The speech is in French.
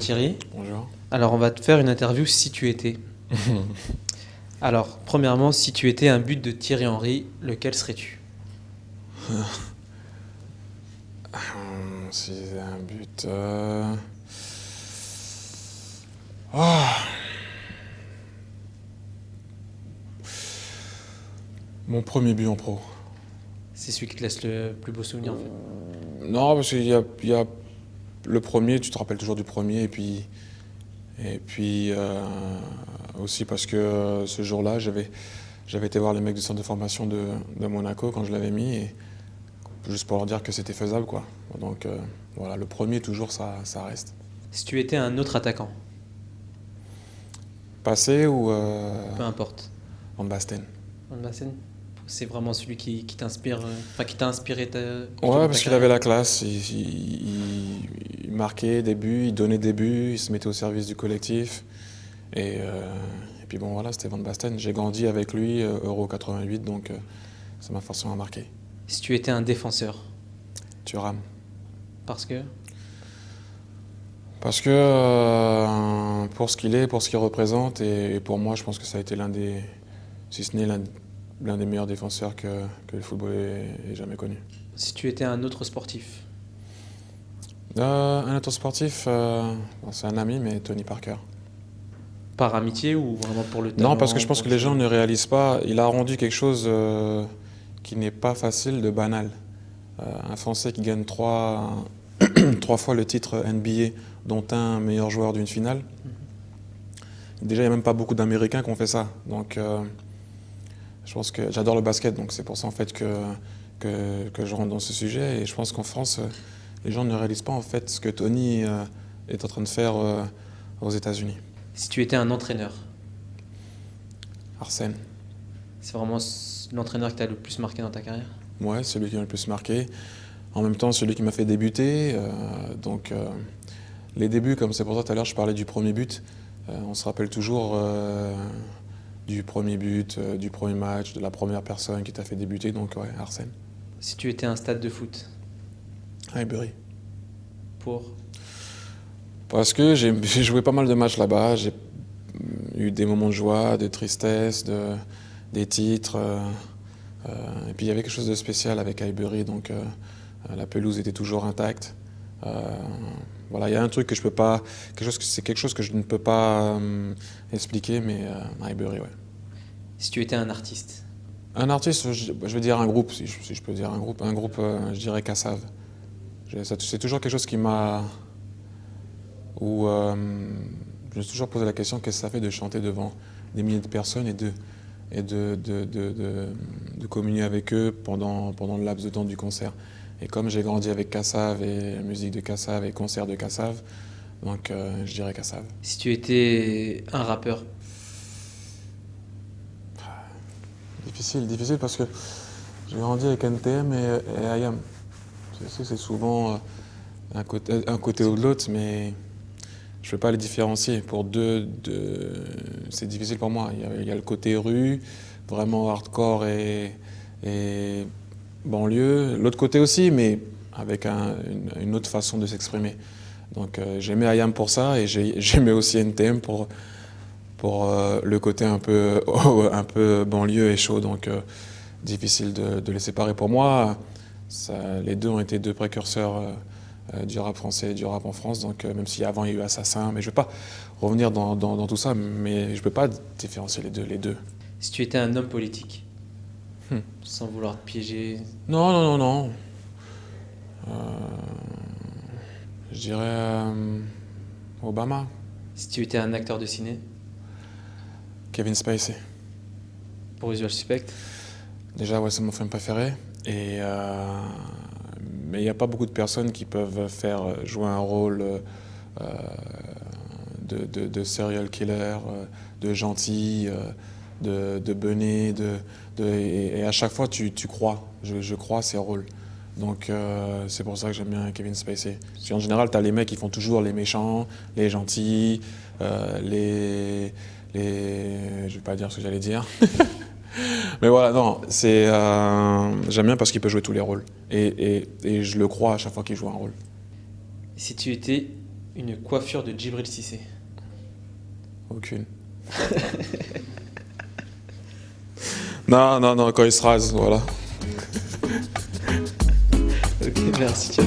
Thierry. Bonjour. Alors, on va te faire une interview si tu étais. Alors, premièrement, si tu étais un but de Thierry Henry, lequel serais-tu? Si c'est un but. Ah. Mon premier but en pro. C'est celui qui te laisse le plus beau souvenir, en fait. Non, parce qu'il y a le premier, tu te rappelles toujours du premier, et puis aussi parce que ce jour-là, j'avais été voir les mecs du centre de formation de Monaco quand je l'avais mis, et juste pour leur dire que c'était faisable, quoi. Donc voilà, le premier, toujours, ça reste. Si tu étais un autre attaquant, Passé ou peu importe. Van Basten? Van Basten, c'est vraiment celui qui t'inspire, qui t'a inspiré tout au long Ouais, de parce ta qu'il avait carrière. la classe, il marquait des buts, il donnait des buts, il se mettait au service du collectif. Et puis bon, voilà, c'était Van Basten. J'ai grandi avec lui, Euro 88, donc ça m'a forcément marqué. Si tu étais un défenseur, Thuram. parce que Parce que pour ce qu'il est, pour ce qu'il représente, et pour moi, je pense que ça a été l'un des, si ce n'est l'un des meilleurs défenseurs que le football ait jamais connu. si tu étais un autre sportif, Un autre sportif, bon, c'est un ami, mais Tony Parker. par amitié ou vraiment pour le talent? Non, parce que je pense pour que le les gens jeu ne réalisent pas. Il a rendu quelque chose qui n'est pas facile de banal. Un Français qui gagne trois fois le titre NBA, dont un meilleur joueur d'une finale. Déjà, il n'y a même pas beaucoup d'Américains qui ont fait ça. Donc, je pense que j'adore le basket, donc c'est pour ça en fait que je rentre dans ce sujet. Et je pense qu'en France, les gens ne réalisent pas en fait ce que Tony est en train de faire aux États-Unis. Si tu étais un entraîneur, Arsène. c'est vraiment l'entraîneur qui t'a le plus marqué dans ta carrière? Ouais, celui qui m'a le plus marqué. En même temps, celui qui m'a fait débuter. Les débuts, comme c'est pour ça tout à l'heure, je parlais du premier but. On se rappelle toujours du premier but, du premier match, de la première personne qui t'a fait débuter. Donc, ouais, Arsène. Si tu étais un stade de foot, Highbury. pour Parce que j'ai joué pas mal de matchs là-bas. J'ai eu des moments de joie, de tristesse, des titres. Et puis il y avait quelque chose de spécial avec Highbury, donc la pelouse était toujours intacte. Voilà, il y a un truc que je peux pas, c'est quelque chose que je ne peux pas expliquer, mais Highbury, ouais. si tu étais un artiste, Un artiste, je vais dire un groupe, si je peux dire un groupe, je dirais Kassav. C'est toujours quelque chose qui m'a, où je me suis toujours posé la question qu'est-ce que ça fait de chanter devant des milliers de personnes et de communier avec eux pendant le laps de temps du concert. Et comme j'ai grandi avec Kassav et la musique de Kassav et concerts de Kassav, donc je dirais Kassav. si tu étais un rappeur, Difficile parce que j'ai grandi avec NTM et IAM. C'est souvent un côté ou de l'autre, mais je ne peux pas les différencier. Pour c'est difficile pour moi. Il y a le côté rue, vraiment hardcore et banlieue. L'autre côté aussi, mais avec une autre façon de s'exprimer. Donc j'aimais IAM pour ça et j'aimais aussi NTM pour le côté un peu, un peu banlieue et chaud. Donc difficile de les séparer. Pour moi, les deux ont été deux précurseurs du rap français et du rap en France. Donc même si avant il y a eu Assassin, mais je ne vais pas revenir dans tout ça, mais je ne peux pas différencier les deux. si tu étais un homme politique, sans vouloir te piéger, Non. Euh, je dirais Obama, si tu étais un acteur de ciné, Kevin Spacey. pour Usual Suspect, Déjà, ouais, c'est mon film préféré. Mais il n'y a pas beaucoup de personnes qui peuvent faire jouer un rôle de serial killer, de gentil, de bené, et à chaque fois tu crois, je crois à ces rôles. Donc c'est pour ça que j'aime bien Kevin Spacey. Parce qu'en général, tu as les mecs qui font toujours les méchants, les gentils, je vais pas dire ce que j'allais dire. Mais voilà, non, j'aime bien parce qu'il peut jouer tous les rôles. Et je le crois à chaque fois qu'il joue un rôle. si tu étais une coiffure de Djibril Cissé? Aucune. Non, quand il se rase, voilà. Ok, merci.